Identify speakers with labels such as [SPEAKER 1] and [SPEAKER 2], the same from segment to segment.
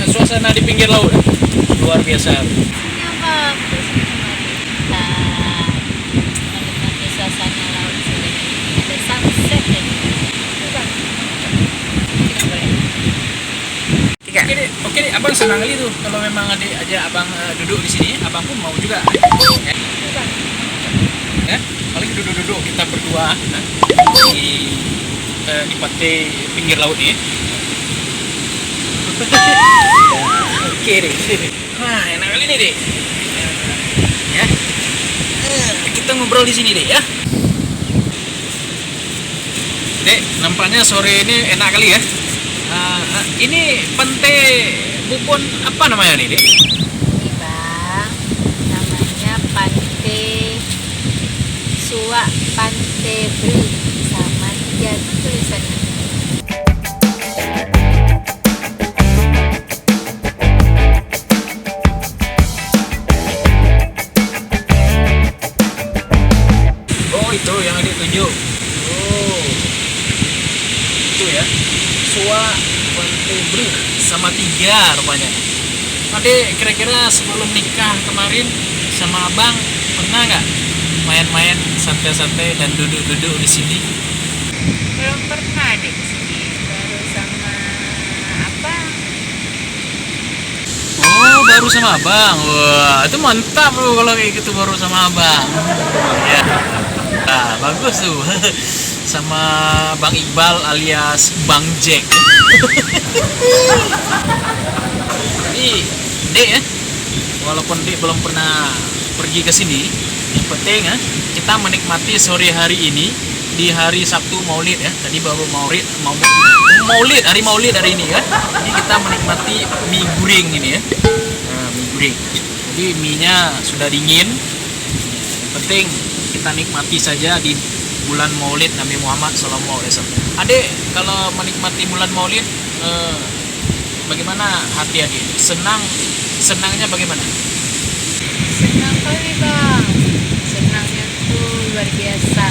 [SPEAKER 1] suasana di pinggir laut luar biasa.
[SPEAKER 2] Apa kita menikmati suasana laut sore. Ada sunset dan
[SPEAKER 1] Oke deh, abang senang kali tuh kalau memang adik aja abang duduk di sini, abang pun mau juga. Ya, paling duduk-duduk kita berdua di pantai pinggir laut nih. Oke deh. Wah, enak kali nih deh. Ya, kita ngobrol di sini deh ya. Dek, nampaknya sore ini enak kali ya. Ini pantai Bubon apa namanya nih, Dek?
[SPEAKER 2] ini bang, namanya Pantai Suak Pantai Bri sama dia tulisannya.
[SPEAKER 1] Oh, itu yang adik tunjuk. Oh, itu ya. Suak Pantai Bri sama tiga rupanya. Adik kira-kira sebelum nikah kemarin sama abang pernah nggak main-main santai-santai dan duduk-duduk di sini?
[SPEAKER 2] Belum pernah deh ke sini, baru sama apa?
[SPEAKER 1] Oh, baru sama abang. Wah, itu mantap loh kalau kayak gitu baru sama abang. Ya. Nah, bagus tuh. Sama Bang Iqbal alias Bang Jack. Jadi, Dek ya, walaupun Dek belum pernah pergi ke sini, yang penting ya, kita menikmati sore hari ini di hari Sabtu Maulid ya. Tadi baru Maulid, hari Maulid hari ini ya. Jadi kita menikmati mie goreng ini ya. Nah, mie goreng. Jadi mie-nya sudah dingin. Yang penting kita nikmati saja di bulan Maulid Nabi Muhammad SAW. Adek, kalau menikmati bulan Maulid, bagaimana hati adik? Senangnya bagaimana?
[SPEAKER 2] Senang kali bang, senangnya tuh luar biasa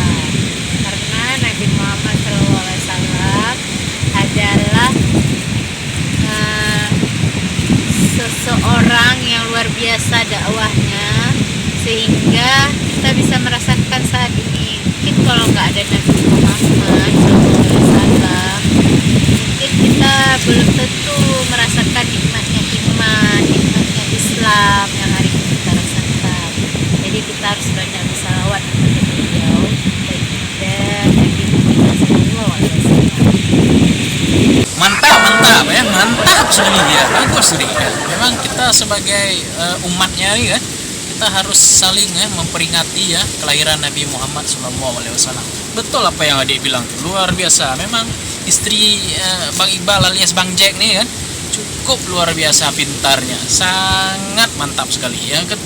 [SPEAKER 2] karena Nabi Muhammad SAW adalah seseorang yang luar biasa dakwahnya sehingga kita bisa merasakan saat ini. Mungkin kalau nggak ada Nabi Muhammad SAW, mungkin kita belum tentu merasakan nikmatnya iman, nikmatnya Islam yang hari ini kita rasakan. Jadi kita harus banyak bersalawat kepada beliau dan Nabi Muhammad SAW.
[SPEAKER 1] Mantap sekali ya, bagus nih ya. Memang kita sebagai umatnya nih ya, kita harus saling ya memperingati ya kelahiran Nabi Muhammad SAW. Betul apa yang adik bilang, luar biasa. Memang istri Bang Iqbal alias Bang Jack nih kan cukup luar biasa pintarnya, sangat mantap sekali ya kan.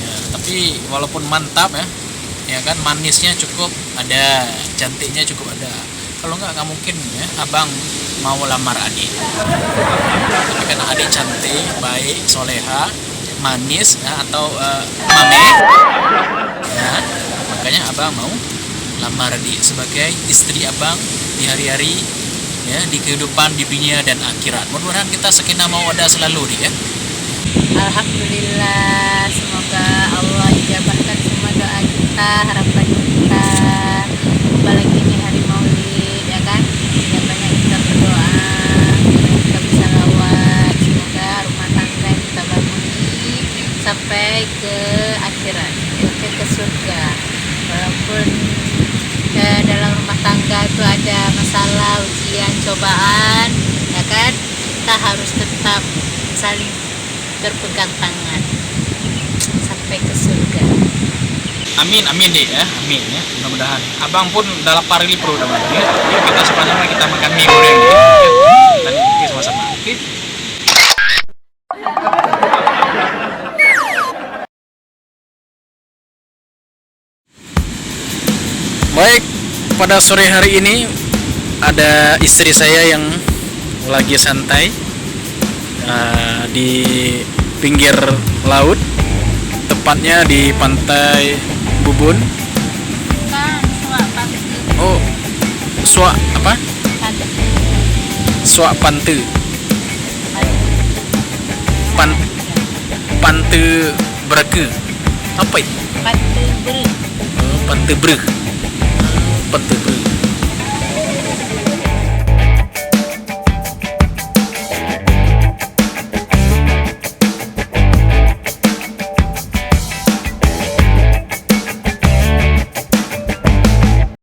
[SPEAKER 1] Ya, tapi walaupun mantap ya kan manisnya cukup ada, cantiknya cukup ada. Kalau nggak mungkin ya abang mau lamar adik. Tapi karena adik cantik, baik, soleha, manis ya, atau mame ya, makanya abang mau lamar adik sebagai istri abang di hari-hari ya, di kehidupan di dunia dan akhirat. Mudah-mudahan kita sakinah mawaddah selalu nih ya.
[SPEAKER 2] Alhamdulillah, semoga Allah ijabahkan semua doa kita, harapan kita. Apalagi ini hari Maulid ya kan, ya banyak kita berdoa, kita bisa lawat, semoga rumah tangga yang kita bangun ini sampai ke akhirat, sampai ke surga. Walaupun dalam rumah tangga itu ada masalah, ujian, cobaan ya kan, kita harus tetap saling berpegang tangan sampai ke surga.
[SPEAKER 1] Amin deh ya, amin ya. Mudah-mudahan abang pun udah lapar ini perut abang ya. Yuk kita sama-sama kita makan mie goreng ya. Kita nikmati sama-sama. Oke. Baik, pada sore hari ini ada istri saya yang lagi santai di pinggir laut, tepatnya di pantai Bubun.
[SPEAKER 2] Bukan, suak pantai.
[SPEAKER 1] Oh, suak apa? Suak pantai. Pante Brake. Apa itu?
[SPEAKER 2] Pante Beri.
[SPEAKER 1] Pante Brake. Pante Brake.